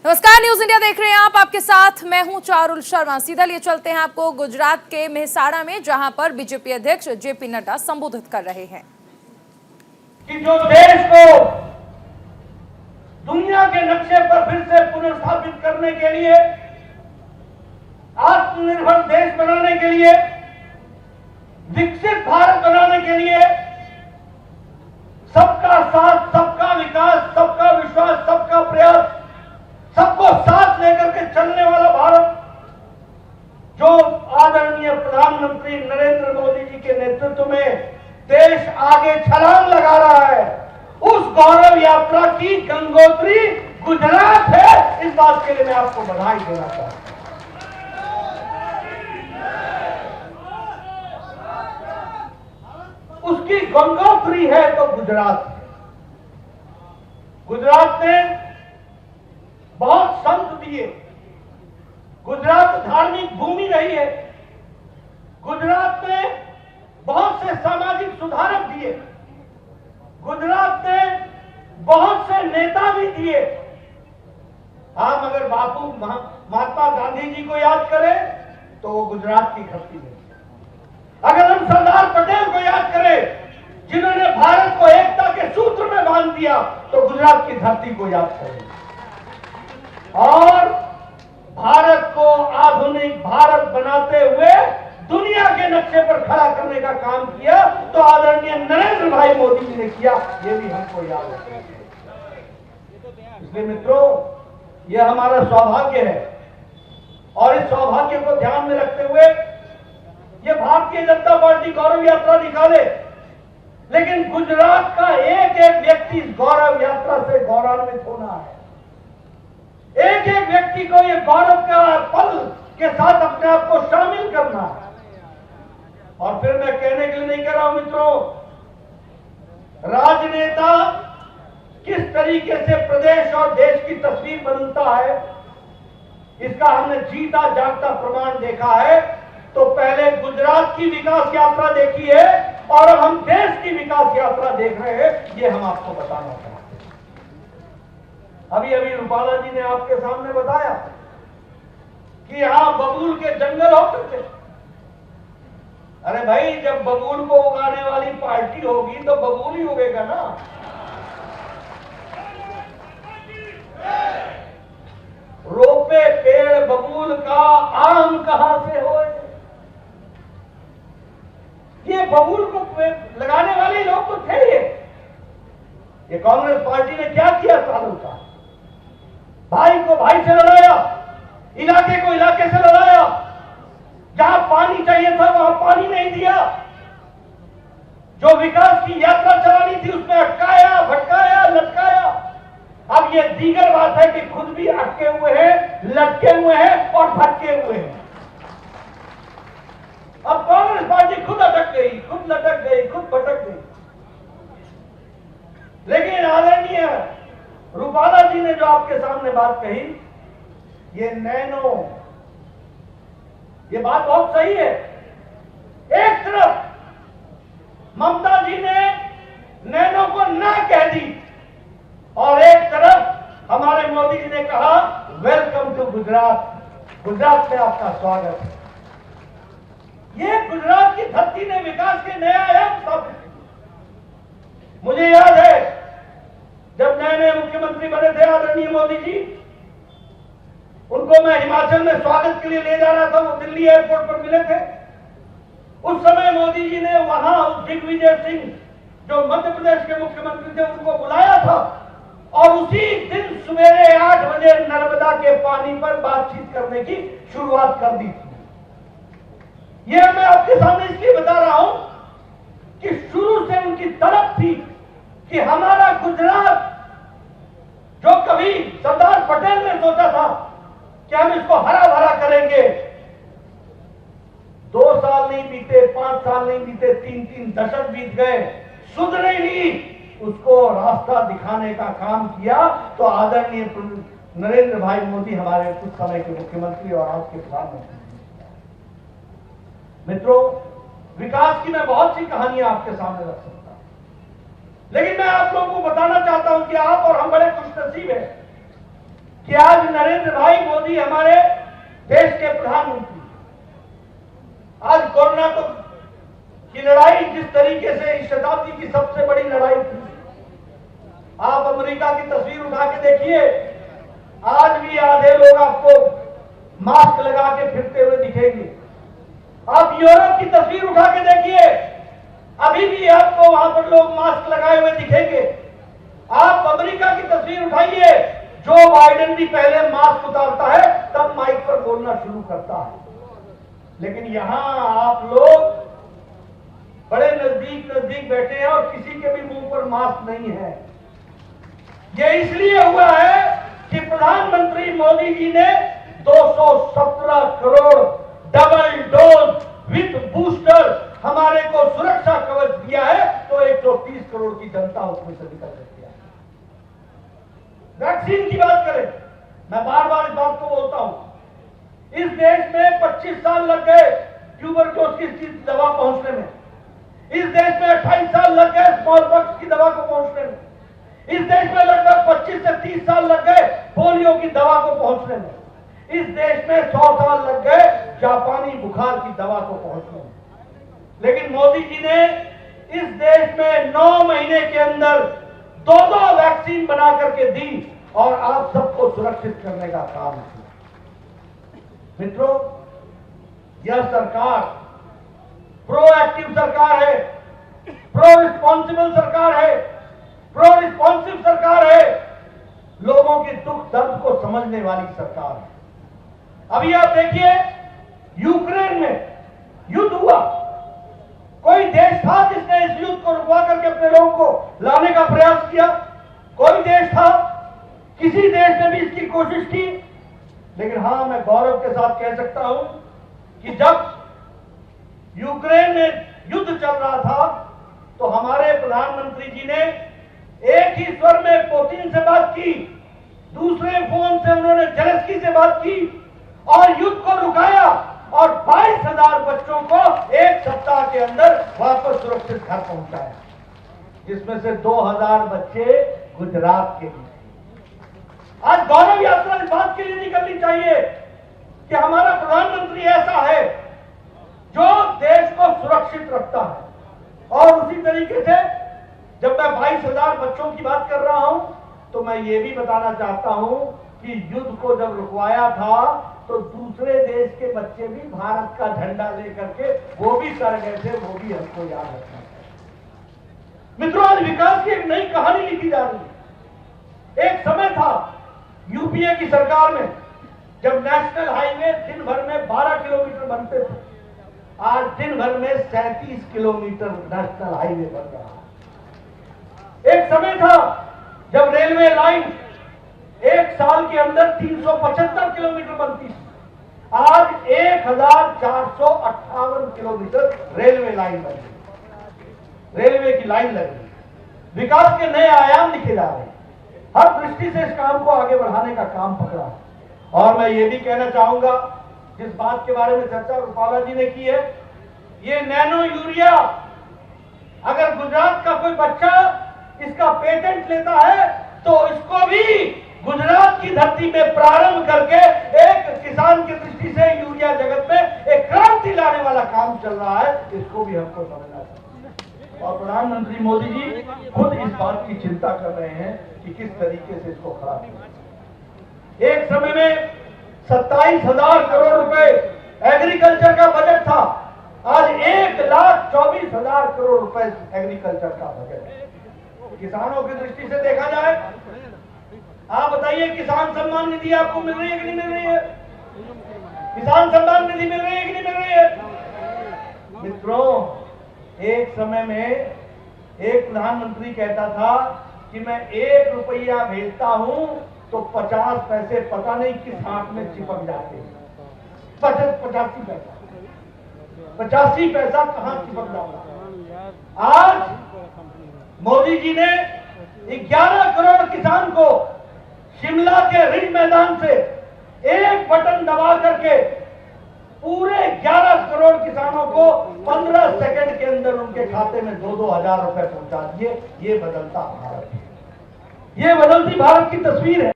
नमस्कार, news India देख रहे हैं आप। आपके साथ मैं हूं चारुल शर्मा। सीधा लिए चलते हैं आपको गुजरात के मेहसाणा में, जहां पर बीजेपी अध्यक्ष जेपी नड्डा संबोधित कर रहे हैं। कि जो देश को दुनिया के नक्शे पर फिर से पुनर्स्थापित करने के लिए, आत्मनिर्भर देश बनाने के लिए, विकसित भारत बनाने के लिए, सबका साथ, सबका विकास, सबका विश्वास, सबका प्रयास, सबको साथ लेकर के चलने वाला भारत जो आदरणीय प्रधानमंत्री नरेंद्र मोदी जी के नेतृत्व में देश आगे छलांग लगा रहा है, उस गौरव यात्रा की गंगोत्री गुजरात है। इस बात के लिए मैं आपको बधाई देना चाहता हूं। उसकी गंगोत्री है तो गुजरात है। गुजरात ने बहुत संत दिए। गुजरात धार्मिक भूमि रही है। गुजरात ने बहुत से सामाजिक सुधारक दिए। गुजरात ने बहुत से नेता भी दिए। हम अगर बापू महात्मा गांधी जी को याद करें तो वो गुजरात की धरती में। अगर हम सरदार पटेल को याद करें जिन्होंने भारत को एकता के सूत्र में बांध दिया, तो गुजरात की धरती को याद करें। और भारत को आधुनिक भारत बनाते हुए दुनिया के नक्शे पर खड़ा करने का काम किया तो आदरणीय नरेंद्र भाई मोदी जी ने किया, ये भी हमको याद है। इसलिए मित्रों, यह हमारा सौभाग्य है और इस सौभाग्य को ध्यान में रखते हुए ये भारतीय जनता पार्टी गौरव यात्रा निकाले, लेकिन गुजरात का एक एक व्यक्ति इस गौरव यात्रा से गौरवान्वित होना है। एक एक व्यक्ति को ये गौरव का पल के साथ अपने आप को शामिल करना है। और फिर मैं कहने के लिए नहीं कह रहा हूं मित्रों, राजनेता किस तरीके से प्रदेश और देश की तस्वीर बदलता है, इसका हमने जीता जागता प्रमाण देखा है। तो पहले गुजरात की विकास यात्रा देखी है और अब हम देश की विकास यात्रा देख रहे हैं, ये हम आपको बताना चाहते हैं। अभी अभी रूपाला जी ने आपके सामने बताया कि यहां बबूल के जंगल होते थे। अरे भाई, जब बबूल को उगाने वाली पार्टी होगी तो बबूल ही उगेगा ना। रोपे पेड़ बबूल का, आम कहां से होए। ये बबूल को लगाने वाले लोग तो थे। ये कांग्रेस पार्टी ने क्या किया सालों का? भाई को भाई से लड़ाया, इलाके को इलाके से लड़ाया। जहां पानी चाहिए था वहां पानी नहीं दिया। जो विकास की यात्रा चलानी थी उसमें अटकाया, भटकाया, लटकाया। अब ये दीगर बात है कि खुद भी अटके हुए हैं, लटके हुए हैं और भटके हुए हैं। अब कांग्रेस पार्टी खुद अटक गई, खुद लटक गई, खुद भटक गई। लेकिन आदरणीय रूपाला जी ने जो आपके सामने बात कही, ये नैनो, ये बात बहुत सही है। एक तरफ ममता जी ने नैनो को ना कह दी और एक तरफ हमारे मोदी जी ने कहा वेलकम टू गुजरात, गुजरात में आपका स्वागत है। ये गुजरात की धरती ने विकास के नया आयाम स्थापित किया। मुझे याद है जब नए नए मुख्यमंत्री बने थे आदरणीय मोदी जी, उनको मैं हिमाचल में स्वागत के लिए ले जा रहा था। वो दिल्ली एयरपोर्ट पर मिले थे। उस समय मोदी जी ने वहां दिग्विजय सिंह जो मध्य प्रदेश के मुख्यमंत्री थे उनको बुलाया था और उसी दिन सवेरे 8 बजे नर्मदा के पानी पर बातचीत करने की शुरुआत कर दी थी। यह मैं आपके सामने इसलिए बता रहा हूं कि शुरू से उनकी तड़प थी कि हमारा गुजरात, जो कभी सरदार पटेल ने सोचा था कि हम इसको हरा भरा करेंगे, 2 साल नहीं बीते, 5 साल नहीं बीते, 3 दशक बीत गए, सुधरे नहीं, उसको रास्ता दिखाने का काम किया तो आदरणीय नरेंद्र भाई मोदी हमारे कुछ समय के मुख्यमंत्री और आज के प्रधानमंत्री। मित्रों, विकास की मैं बहुत सी कहानियां आपके सामने रख सकता हूं, लेकिन मैं आप लोगों को बताना चाहता हूं कि आप और हम बड़े खुशनसीब हैं कि आज नरेंद्र भाई मोदी हमारे देश के प्रधानमंत्री, आज कोरोना की लड़ाई जिस तरीके से इस शताब्दी की सबसे बड़ी लड़ाई थी, आप अमेरिका की तस्वीर उठा के देखिए, आज भी आधे लोग आपको मास्क लगा के फिरते हुए दिखेंगे। आप यूरोप की तस्वीर उठा के देखिए, अभी भी आपको वहां पर लोग मास्क लगाए हुए दिखेंगे। आप अमेरिका की तस्वीर उठाइए, जो बाइडेन भी पहले मास्क उतारता है तब माइक पर बोलना शुरू करता है, लेकिन यहां आप लोग बड़े नजदीक नजदीक बैठे हैं और किसी के भी मुंह पर मास्क नहीं है। यह इसलिए हुआ है कि प्रधानमंत्री मोदी जी ने 217 crore double dose with booster हमारे को सुरक्षा कवच दिया है, तो 130 करोड़ की जनता उसमें से निकल सकती है। वैक्सीन की बात करें, मैं बार बार इस बात को बोलता हूं, इस देश में 25 साल लग गए ट्यूबरक्लोसिस की दवा पहुंचने में, इस देश में 28 साल लग गए स्मॉल पॉक्स की दवा को पहुंचने में, इस देश में लगभग 25 से 30 साल लग गए पोलियो की दवा को पहुंचने में, इस देश में 100 साल लग गए जापानी बुखार की दवा को पहुंचने में। लेकिन मोदी जी ने इस देश में 9 महीने के अंदर 2 वैक्सीन बना करके दी और आप सबको सुरक्षित करने का काम किया। मित्रों, यह सरकार प्रोएक्टिव सरकार है, प्रो रिस्पॉन्सिबल सरकार है, प्रो रिस्पॉन्सिव सरकार है, लोगों के दुख दर्द को समझने वाली सरकार है। अभी आप देखिए, यूक्रेन में युद्ध हुआ, कोई देश था जिसने इस युद्ध को रुकवा करके अपने लोगों को लाने का प्रयास किया? कोई देश था? किसी देश ने भी इसकी कोशिश की? लेकिन हां, मैं गौरव के साथ कह सकता हूं कि जब यूक्रेन में युद्ध चल रहा था तो हमारे प्रधानमंत्री जी ने एक ही स्वर में पुतिन से बात की, दूसरे फोन से उन्होंने जेलेंस्की से बात की और युद्ध को रुकाया और 22,000 बच्चों को एक सप्ताह के अंदर वापस सुरक्षित घर पहुंचाया, जिसमें से 2,000 बच्चे गुजरात के भी। आज गौरव यात्रा इस बात के लिए नहीं करनी चाहिए कि हमारा प्रधानमंत्री ऐसा है जो देश को सुरक्षित रखता है। और उसी तरीके से जब मैं 22,000 बच्चों की बात कर रहा हूं तो मैं ये भी बताना चाहता हूं कि युद्ध को जब रुकवाया था तो दूसरे देश के बच्चे भी भारत का झंडा लेकर के वो भी कर गए थे, वो भी हमको याद रखना है। मित्रों, आज विकास की एक नई कहानी लिखी जा रही है। एक समय था यूपीए की सरकार में जब नेशनल हाईवे दिन भर में 12 किलोमीटर बनते थे, आज दिन भर में 37 किलोमीटर नेशनल हाईवे बन रहा है। एक समय था जब रेलवे लाइन एक साल के अंदर 375 किलोमीटर बनती थी, आज 1458 किलोमीटर रेलवे लाइन बन गई, रेलवे की लाइन लग गई। विकास के नए आयाम लिखे जा रहे हैं, हर दृष्टि से इस काम को आगे बढ़ाने का काम पकड़ा है। और मैं ये भी कहना चाहूंगा, जिस बात के बारे में चर्चा रूपाला जी ने की है, ये नैनो यूरिया, अगर गुजरात का कोई बच्चा इसका पेटेंट लेता है तो इसको भी गुजरात की धरती में प्रारंभ करके एक किसान की दृष्टि से यूरिया जगत में एक क्रांति लाने वाला काम चल रहा है, इसको भी हमको समझना चाहिए। और प्रधानमंत्री मोदी जी खुद इस बात की चिंता कर रहे हैं कि किस तरीके से इसको खड़ा किया। एक समय में 27,000 करोड़ रुपए एग्रीकल्चर का बजट था, आज 1,24,000 करोड़ रुपए एग्रीकल्चर का बजट है। किसानों की दृष्टि से देखा जाए, आप बताइए, किसान सम्मान निधि आपको मिल रही है कि नहीं मिल रही है? किसान सम्मान निधि मिल रही है कि नहीं मिल रही है? मित्रों, एक समय में एक प्रधानमंत्री कहता था कि मैं 1 रुपया भेजता हूं तो 50 पैसे पता नहीं किस हाथ में चिपक जाते हैं। 85 पैसा, 85 पैसा कहां चिपक जाता। आज मोदी जी ने 11 करोड़ किसान को शिमला के रिज मैदान से एक बटन दबा करके पूरे 11 करोड़ किसानों को 15 सेकंड के अंदर उनके खाते में 2-2 हजार रुपए पहुंचा दिए। ये बदलता भारत है, ये बदलती भारत की तस्वीर है।